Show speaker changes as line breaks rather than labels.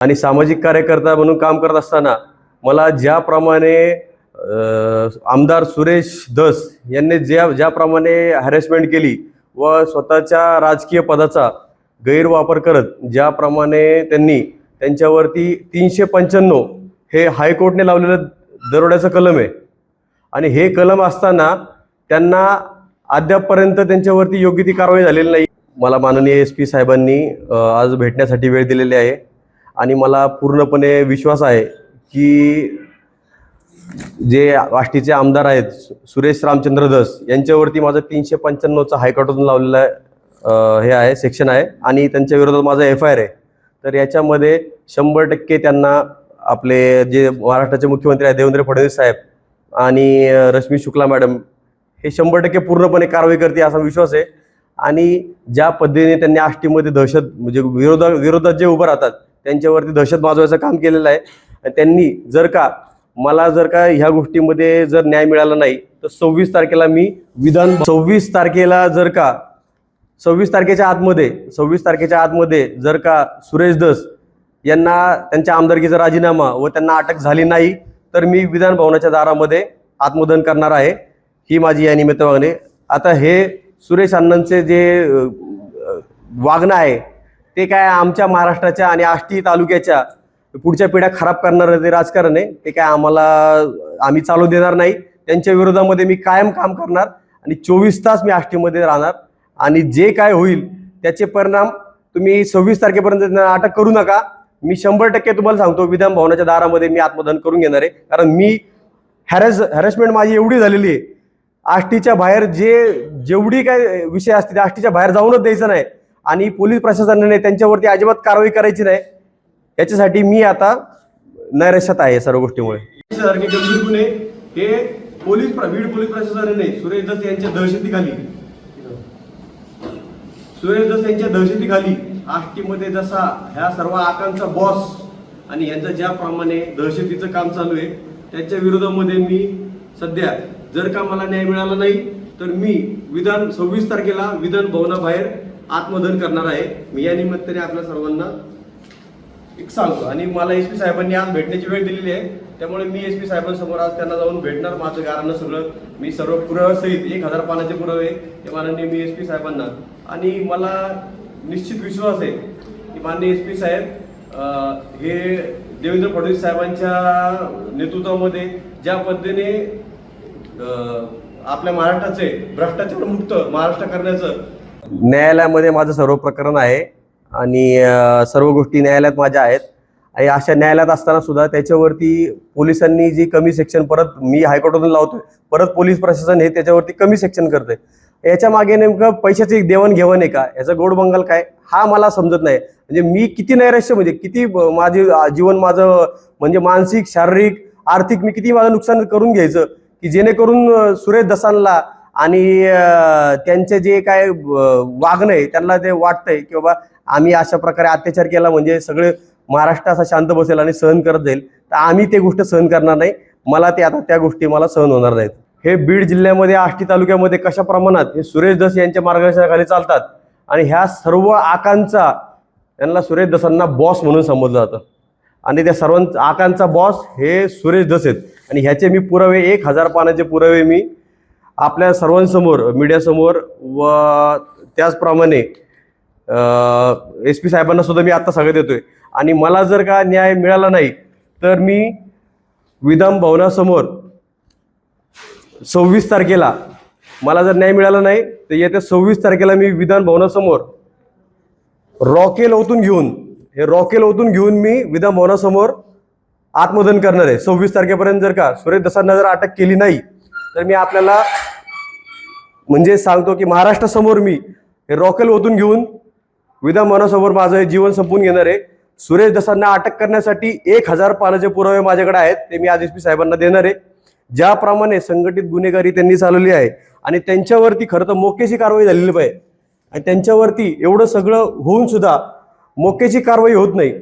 आणि सामाजिक कार्यकर्ता म्हणून काम करत असताना मला ज्याप्रमाणे आमदार सुरेश धस यांनी ज्याप्रमाणे हॅरेसमेंट केली व स्वतःच्या राजकीय पदाचा गैरवापर करत ज्याप्रमाणे त्यांनी त्यांच्यावरती 395 हे हायकोर्टने लावलेलं दरोड्याचं कलम आहे आणि हे कलम असताना त्यांना अद्यापपर्यंत त्यांच्यावरती योग्य ती कारवाई झालेली नाही। मला माननीय SP साहेबांनी आज भेटण्यासाठी वेळ दिलेली आहे आणि मला पूर्णपणे विश्वास आहे की जे आष्टीचे आमदार आहेत सुरेश रामचंद्र धस यांच्यावरती माझं 395चा हायकोर्टातून लावलेला हे आहे सेक्शन आहे आणि त्यांच्या विरोधात माझा FIR आहे। तर याच्यामध्ये 100% त्यांना आपले जे महाराष्ट्राचे मुख्यमंत्री आहेत देवेंद्र फडणवीस साहेब आणि रश्मी शुक्ला मॅडम हे 100% पूर्णपणे कारवाई करते असा विश्वास आहे। आणि ज्या पद्धतीने त्यांनी आष्टीमध्ये दहशत म्हणजे विरोधात जे उभं राहतात त्यांच्यावरती दहशत माजवायचं काम केलेलं आहे। त्यांनी जर का ह्या गोष्टीमध्ये जर न्याय मिळाला नाही तर 26 तारखेला मी 26 तारखेला जर का 26 तारखेच्या आतमध्ये जर का सुरेश धस यांना त्यांच्या आमदारकीचा राजीनामा व त्यांना अटक झाली नाही तर मी विधान भवनाच्या दारामध्ये आत्मदहन करणार आहे, ही माझी या निमित्त मागणी। आता हे सुरेश अण्णांचे जे वागणं आहे ते काय आमच्या महाराष्ट्राच्या आणि आष्टी तालुक्याच्या पुढच्या पिढ्या खराब करणारं ते राजकारण आहे, ते काय आम्ही चालू देणार नाही। त्यांच्या विरोधामध्ये मी कायम काम करणार आणि 24 तास मी आष्टीमध्ये राहणार आणि जे काय होईल त्याचे परिणाम तुम्ही 26 तारखेपर्यंत अटक करू नका। मी 100% तुम्हाला सांगतो विधान भवनाच्या दारामध्ये मी आत्मदहन करून घेणार आहे, कारण मी हॅरेसमेंट माझी एवढी झालेली आहे आष्टीच्या बाहेर जेवढी काय विषय असते त्या आष्टीच्या बाहेर जाऊनच द्यायचं नाही आणि पोलीस प्रशासनाने त्यांच्यावरती अजिबात कारवाई करायची नाही। याच्यासाठी मी आता नैराश्यात आहे सर्व गोष्टीमुळे। सारखे गंभीर गुन्हे हे बीड पोलीस प्रशासनाने सुरेश धस यांच्या दहशतीखाली आष्टीमध्ये जसा ह्या सर्व आकांचा बॉस आणि यांचं ज्याप्रमाणे दहशतीचं काम चालू आहे त्याच्या विरोधामध्ये मी सध्या जर का मला न्याय मिळाला नाही तर मी 26 तारखेला विधान भवनाबाहेर आत्मदहन करणार आहे। मी या निमित्ताने आपल्या सर्वांना एक सांगतो आणि मला SP साहेबांनी आज भेटण्याची वेळ दिलेली आहे, त्यामुळे मी SP साहेबांसमोर आज त्यांना जाऊन भेटणार। माझं गारणं सगळं मी सर्व पुराव्यासहित 1000 पानाचे पुरावे हे माननीय मी SP साहेबांना आणि मला निश्चित विश्वास आहे की माननीय SP साहेब हे देवेंद्र फडणवीस साहेबांच्या नेतृत्वामध्ये ज्या पद्धतीने आपल्या महाराष्ट्राचे भ्रष्टाचार मुक्त महाराष्ट्र करण्याचं न्यायालयामध्ये माझं सर्व प्रकरण आहे आणि सर्व गोष्टी न्यायालयात माझ्या आहेत आणि अशा न्यायालयात असताना सुद्धा त्याच्यावरती पोलिसांनी जी कमी सेक्शन परत मी हायकोर्टातून लावतोय परत पोलीस प्रशासन हे त्याच्यावरती कमी सेक्शन करतंय। याच्या मागे नेमकं पैशाची देवाणघेवाण आहे का, याचा गोड बंगाल काय हा मला समजत नाही। म्हणजे मी किती नैराश्य म्हणजे किती जीवन माझं म्हणजे मानसिक शारीरिक आर्थिक मी किती माझं नुकसान करून घ्यायचं की जेणेकरून सुरेश धसांना आणि त्यांचे जे काय वागणं आहे त्यांना ते वाटतंय की बाबा आम्ही अशा प्रकारे अत्याचार केला म्हणजे सगळे महाराष्ट्र असा शांत बसेल आणि सहन करत जाईल, तर आम्ही ते गोष्ट सहन करणार नाही। मला ते आता त्या गोष्टी मला सहन होणार नाहीत। हे बीड जिल्ह्यामध्ये आष्टी तालुक्यामध्ये कशा प्रमाणात हे सुरेश धस यांच्या मार्गदर्शनाखाली चालतात आणि ह्या सर्व आकांचा त्यांना सुरेश धसांना बॉस म्हणून संबोधलं जातं आणि त्या सर्व आकांचा बॉस हे सुरेश धस आहेत आणि ह्याचे मी पुरावे 1000 पानाचे पुरावे मी आपल्या सर्वांसमोर मीडियासमोर व त्याचप्रमाणे SP साहेबांना सुद्धा मी आता सगळं देतोय आणि मला जर का न्याय मिळाला नाही तर मी विधान भवनासमोर 26 तारखेला मला जर न्याय मिळाला नाही तर येत्या 26 तारखेला मी विधान भवनासमोर रॉकेल ओतून घेऊन मी विधान भवनासमोर आत्मदहन करणार आहे। 26 तारखेपर्यंत जर का सुरेश धसांना जर अटक केली नाही तर मी आपल्याला म्हणजे सांगतो की महाराष्ट्रासमोर मी हे रॉकेल ओतून घेऊन विधान भवनासमोर माझं हे जीवन संपवून घेणार आहे। सुरेश धसांना अटक करण्यासाठी 1000 पानाचे पुरावे माझ्याकडे आहेत, ते मी आज SP साहेबांना देणार आहे। ज्याप्रमाणे संघटित गुन्हेगारी त्यांनी चालवली आहे आणि त्यांच्यावरती खरं तर मोक्याची कारवाई झालेली पाहिजे आणि त्यांच्यावरती एवढं सगळं होऊन सुद्धा मोक्याची कारवाई होत नाही।